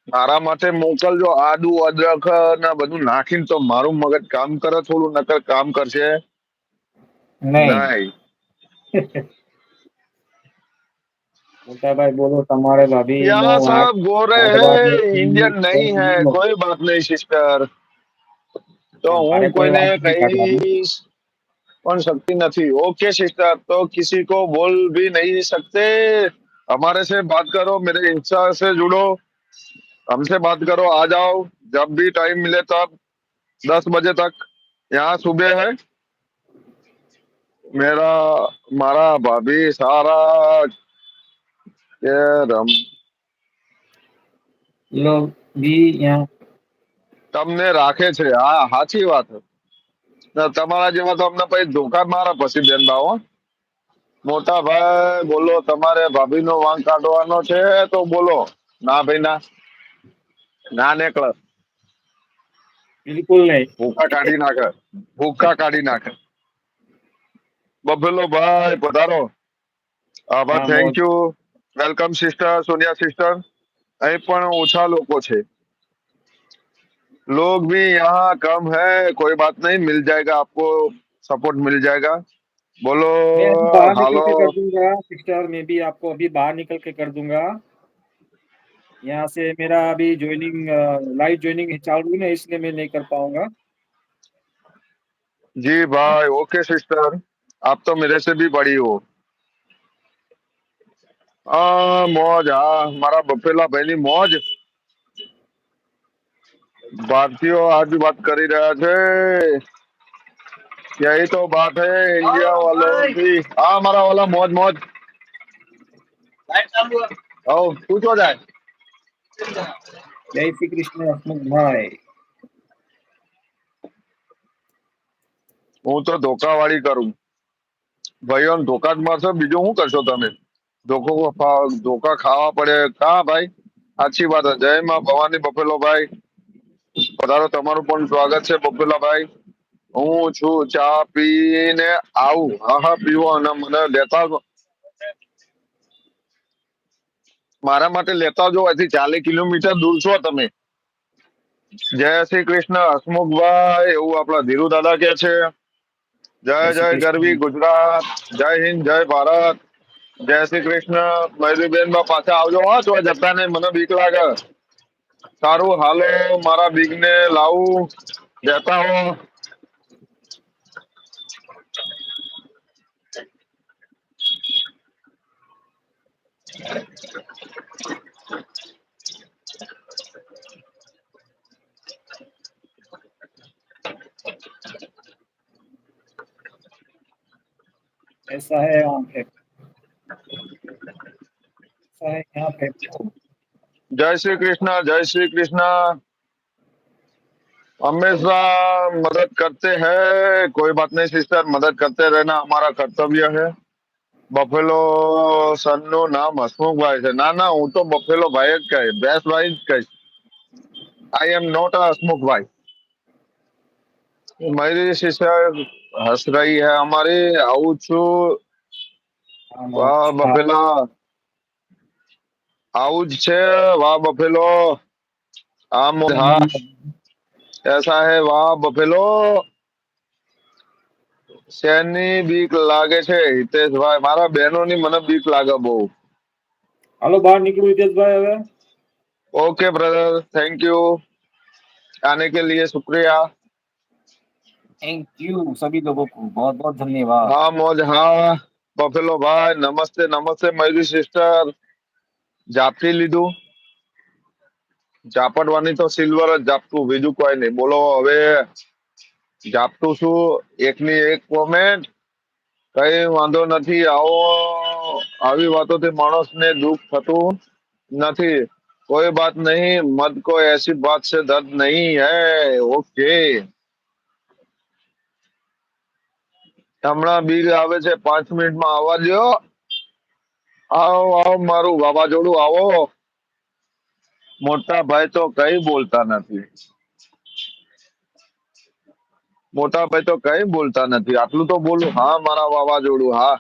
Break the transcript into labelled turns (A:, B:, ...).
A: મારા માટે મોકલજો આદુ અદરક ને બધું નાખીને તો મારું મગજ કામ કરે થોડું, નકર કામ કરશે
B: नहीं।
A: નહીં.
B: मोटा भाई बोलो तुम्हारे भाभी नो
A: यहाँ सब गोरे
B: हैदराबाद में
A: हैं, इंडियन नहीं है, कोई बात नहीं सिस्टर. तो
B: अरे
A: હું
B: कोई
A: કોઈને
B: बात नहीं काटवाना।
A: કઈ પણ શક્તિ નથી. ओके सिस्टर, तो किसी को बोल भी नहीं सकते. हमारे से बात करो, मेरे इंस्टा से जुड़ो, हमसे बात करो, आ जाओ जब भी टाइम मिले तब. 10 बजे तक यहाँ सुबह है. मेरा मारा भाभी सारा के रम
B: लोग भी यहाँ।
A: તમને રાખે છે. હા, સાચી વાત. તમારા જેવા તો અમને પછી ધોકા મારા પછી બેન ભાવ. મોટા ભાઈ બોલો, તમારે ભાભી નો વાંક કાઢવાનો છે તો બોલો. ના ભાઈ ના, ના નીકળ.
B: बिल्कुल नहीं।
A: ભૂખા કાઢી નાખે, ભૂખા કાઢી નાખે. બફેલો ભાઈ પધારો. આભાર,
B: हाँ
A: thank
B: mole.
A: You. Welcome sister, Sonia sister. અહીં પણ ઓછા લોકો છે. लोग भी यहाँ कम है, कोई बात नहीं, मिल जाएगा आपको, सपोर्ट मिल जाएगा. बोलो
B: मैं अभी बाहर निकल
A: हेलो.
B: के कर दूंगा सिस्टर, मैं भी आपको अभी बाहर निकल के कर दूंगा। यहाँ से मेरा अभी ज्वाइनिंग, लाइव ज्वाइनिंग चालू है ना, इसलिए मैं नहीं कर पाऊंगा।
A: जी भाई, ओके सिस्टर, आप तो मेरे से भी बड़ी हो. મોજ. હા, મારા બફેલા ભાઈની મોજ. भारतीयों आज बात करी रहा थे. यही तो बात है इंडिया वालों की. हाँ, हमारा वाला मौज मौज. ओ कुछ हो जाए.
B: जय श्री कृष्ण हसमुख भाई।
A: હું તો ધોકાવાળી કરું. ભાઈઓને ધોકા જ મારશો, બીજું શું કરશો તમે? ધોકા ખાવા પડે કા ભાઈ? સાચી વાત છે. જય માં ભવાની બફેલો ભાઈ પધારો, તમારું પણ સ્વાગત છે બફેલા ભાઈ. હું છું ચા પીને આવું. હા હા, પીવો અને મને લેતા આવજો. મારા માટે લેતા આવજો. અહીંથી 40 કિલોમીટર દૂર છો તમે. જય શ્રી કૃષ્ણ હસમુખભાઈ, એવું આપણા ધીરુ દાદા કે છે. જય
B: जय श्री
A: જય
B: कृष्ण।
A: ગરવી ગુજરાત, જય હિન્દ, જય ભારત. જય શ્રી કૃષ્ણ. મયુરીબેન બા પાછા આવજો. હા, તો જતા નહીં, મને બીક લાગે. સારું, હાલો, મારા બીક ને લાવું જતા હો.
B: ऐसा है यहाँ पे, ऐसा है यहाँ पे।
A: जय श्री कृष्ण, जय श्री कृष्ण. हमेशा मदद करते हैं, कोई बात नहीं सिस्टर, मदद करते रहना हमारा कर्तव्य है. બફેલો સન નું નામ હસમુખભાઈ છે. ના ના, હું તો બફેલો ભાઈ જ કહીશ, બેસ્ટ ભાઈ જ કહીશ. આઈ એમ નોટ અ હસમુખભાઈ. मेरी सिस्टर हंस रही है हमारी. आऊं છું. વાહ
B: अच्छा।
A: બફેલા, આવું જ છે. વાહ બફેલો. હા, ऐसा है. वाह बफेलो. શેની બીક લાગે છે હિતેશભાઈ? મારા બહેનોની મને બીક લાગે બહુ.
B: હાલો બહાર નીકળું હિતેશભાઈ હવે।
A: Okay brother, thank you. आने के लिए शुक्रिया.
B: थैंक यू सभी लोगों को, बहुत बहुत धन्यवाद।
A: हाँ मौज. हाँ बफेलो भाई, नमस्ते नमस्ते. मेरी सिस्टर જાપી લીધું. ઝાપટવાની તો સિલ્વર જ ઝાપટું, બીજું કોઈ નહીં. બોલો હવે ઝાપટું શું? એકની એક કોમેન્ટ. કઈ વાંધો નથી. આવો, આવી વાતોથી માણસને દુઃખ થતું નથી. कोई बात नहीं, मत को ऐसी बात से दर्द नहीं है. ओके. હમણાં બિલ આવે છે, 5 મિનિટમાં આવવા દો. આવો આવો, મારું વાવાઝોડું આવો. મોટા ભાઈ તો કઈ બોલતા નથી. મોટા ભાઈ તો કઈ બોલતા નથી. આટલું તો બોલું. હા મારા વાવાઝોડું, હા.